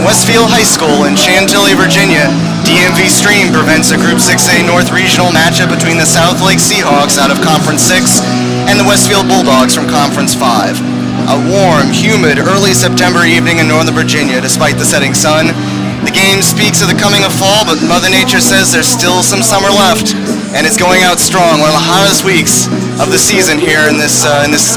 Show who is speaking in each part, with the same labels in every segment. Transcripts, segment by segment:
Speaker 1: Westfield High School in Chantilly, Virginia, DMV Stream prevents a Group 6A North Regional matchup between the South Lakes Seahawks out of Conference 6 and the Westfield Bulldogs from Conference 5. A warm, humid, early September evening in Northern Virginia despite the setting sun. The game speaks of the coming of fall, but Mother Nature says there's still some summer left, and it's going out strong, one of the hottest weeks of the season here in this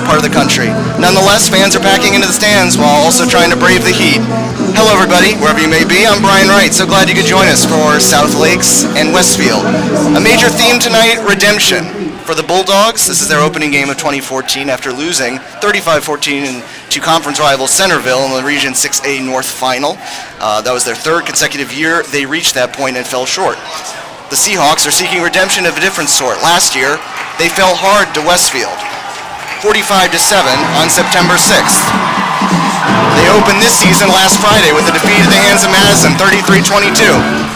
Speaker 1: part of the country. Nonetheless, fans are packing into the stands while also trying to brave the heat. Hello everybody, wherever you may be, I'm Brian Wright, so glad you could join us for South Lakes and Westfield. A major theme tonight, redemption. For the Bulldogs, this is their opening game of 2014 after losing 35-14 to conference rival Centerville in the Region 6A North Final. That was their third consecutive year they reached that point and fell short. The Seahawks are seeking redemption of a different sort. Last year, they fell hard to Westfield, 45-7 on September 6th. They opened this season last Friday with a defeat at the hands of Madison, 33-22.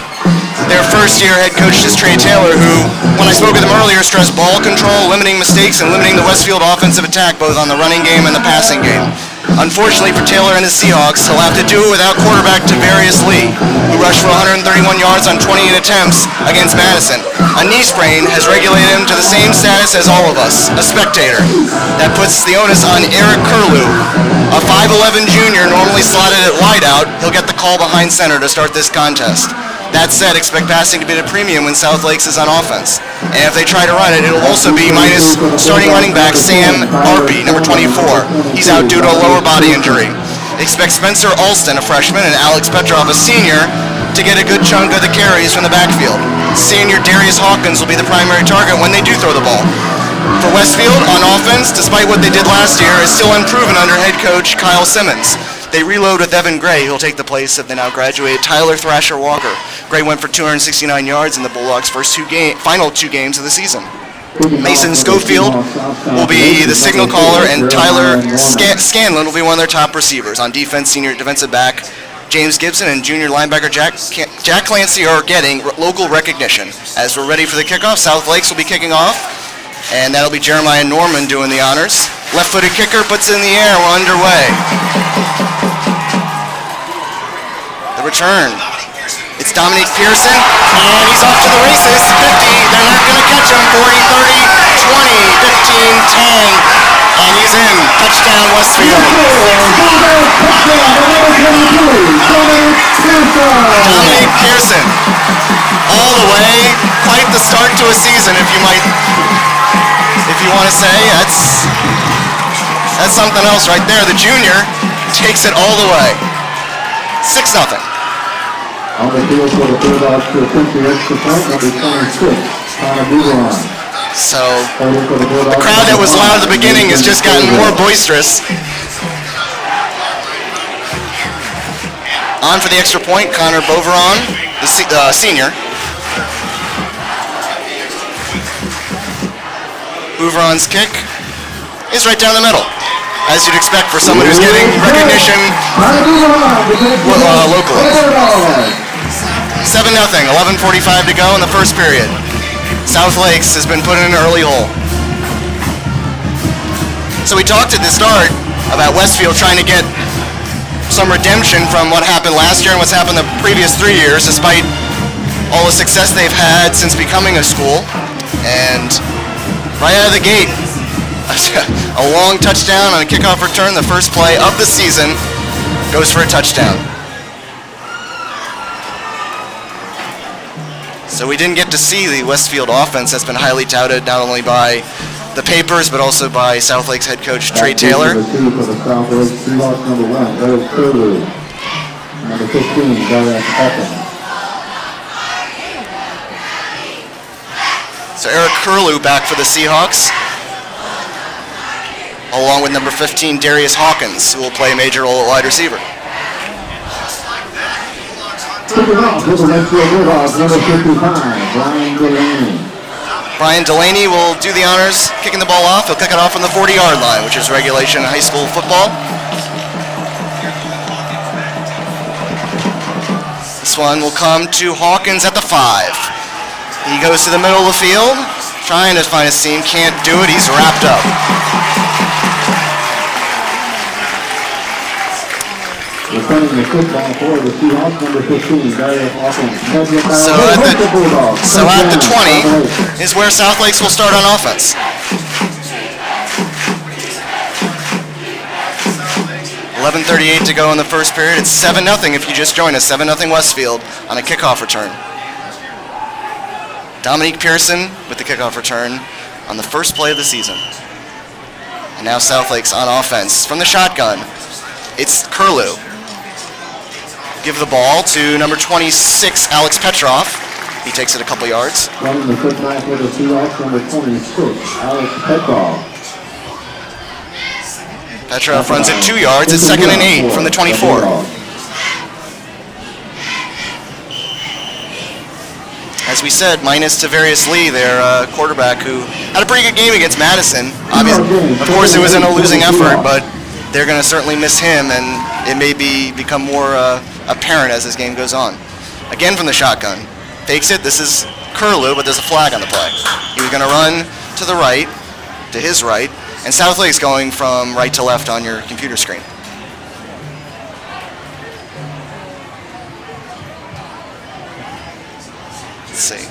Speaker 1: Their first-year head coach is Trey Taylor, who, when I spoke with him earlier, stressed ball control, limiting mistakes, and limiting the Westfield offensive attack both on the running game and the passing game. Unfortunately for Taylor and his Seahawks, he'll have to do it without quarterback Tavarius Lee, who rushed for 131 yards on 28 attempts against Madison. A knee sprain has regulated him to the same status as all of us, a spectator. That puts the onus on Eric Curlew, a 5'11 junior normally slotted at wideout. He'll get the call behind center to start this contest. That said, expect passing to be at a premium when South Lakes is on offense. And if they try to run it, it'll also be minus starting running back Sam Arpey, number 24. He's out due to a lower body injury. Expect Spencer Alston, a freshman, and Alex Petrov, a senior, to get a good chunk of the carries from the backfield. Senior Darius Hawkins will be the primary target when they do throw the ball. For Westfield, on offense, despite what they did last year, is still unproven under head coach Kyle Simmons. They reload with Evan Gray, who'll take the place of the now graduated Tyler Thrasher Walker. Gray went for 269 yards in the Bulldogs' final two games of the season. Mason Schofield will be the signal caller, and Tyler Scanlon will be one of their top receivers. On defense, senior defensive back James Gibson and junior linebacker Jack Clancy are getting local recognition. As we're ready for the kickoff, South Lakes will be kicking off, and that'll be Jeremiah Norman doing the honors. Left-footed kicker puts it in the air. We're underway. The return. It's Dominic Pearson, and he's off to the races. 50. They're not going to catch him. 40, 30, 20, 15, 10, and he's in. Touchdown, Westfield. Dominic Pearson, all the way. Quite the start to a season, if you want to say. That's something else right there. The junior takes it all the way. 6-0.
Speaker 2: On the field for the Bulldogs to attempt the extra point, number 26, Connor Buron.
Speaker 1: So, the crowd that was loud at the beginning has just gotten more boisterous. On for the extra point, Connor Boveron, the senior. Boveron's kick is right down the middle, as you'd expect for someone who's getting recognition locally. 7-0, 11:45 to go in the first period. South Lakes has been put in an early hole. So we talked at the start about Westfield trying to get some redemption from what happened last year and what's happened the previous 3 years, despite all the success they've had since becoming a school. And right out of the gate, a long touchdown on a kickoff return, the first play of the season, goes for a touchdown. So we didn't get to see the Westfield offense that's been highly touted not only by the papers but also by South Lakes head coach Trey Taylor.
Speaker 2: Number 2 for the South Lakes Seahawks, number 1, Eric Curlew. Number 15, Darius Hawkins.
Speaker 1: So Eric Curlew back for the Seahawks, along with number 15, Darius Hawkins, who will play a major role at wide receiver. Brian Delaney will do the honors kicking the ball off. He'll kick it off from the 40-yard line, which is regulation in high school football. This one will come to Hawkins at the 5. He goes to the middle of the field, trying to find a seam, can't do it. He's wrapped up.
Speaker 2: The Running the football for the Seahawks, number 15, Darius Offense.
Speaker 1: So at the 20 is where South Lakes will start on offense. 11:38 to go in the first period. It's 7-0 if you just joined us. 7-0 Westfield on a kickoff return. Dominique Pearson with the kickoff return on the first play of the season. And now South Lakes on offense. From the shotgun, it's Curlew. Give the ball to number 26, Alex Petrov. He takes it a couple yards.
Speaker 2: Running the football for the Seahawks, number 26, Alex Petrov.
Speaker 1: Petrov runs it 2 yards. It's 2nd and 8 from the 24. As we said, minus Tavarius Lee, their quarterback, who had a pretty good game against Madison. Obviously, of course, it was in a losing effort, but they're going to certainly miss him, and it may become more apparent as this game goes on. Again from the shotgun. Fakes it. This is Curlew, but there's a flag on the play. He was going to run to the right, to his right, and South Lake's going from right to left on your computer screen. Let's see.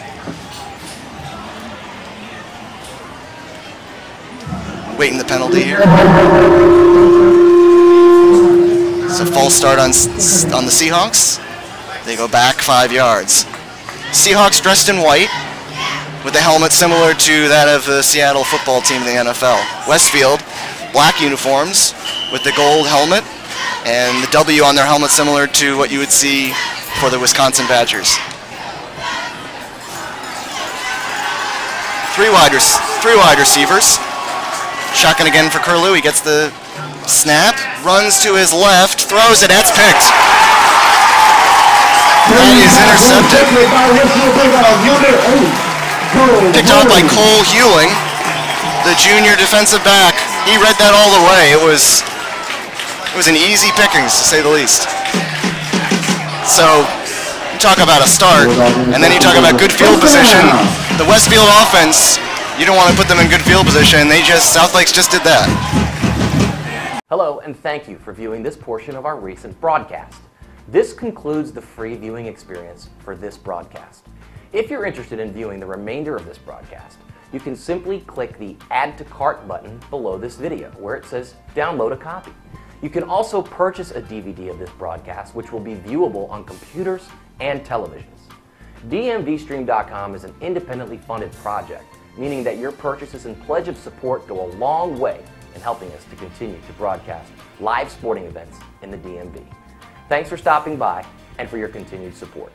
Speaker 1: Waiting the penalty here. It's a false start on the Seahawks. They go back 5 yards. Seahawks dressed in white with a helmet similar to that of the Seattle football team in the NFL. Westfield, black uniforms with the gold helmet and the W on their helmet similar to what you would see for the Wisconsin Badgers. Three wide receivers. Shotgun again for Curlew. He gets the snap, runs to his left, throws it, that's picked. That is intercepted. Picked off by Cole Hewling, the junior defensive back. He read that all the way. It was an easy pickings, to say the least. So, you talk about a start, and then you talk about good field position. The Westfield offense, you don't want to put them in good field position. South Lakes just did that.
Speaker 3: Hello, and thank you for viewing this portion of our recent broadcast. This concludes the free viewing experience for this broadcast. If you're interested in viewing the remainder of this broadcast, you can simply click the Add to Cart button below this video, where it says Download a Copy. You can also purchase a DVD of this broadcast, which will be viewable on computers and televisions. DMVSTREAM.COM is an independently funded project, meaning that your purchases and pledge of support go a long way in helping us to continue to broadcast live sporting events in the DMV. Thanks for stopping by and for your continued support.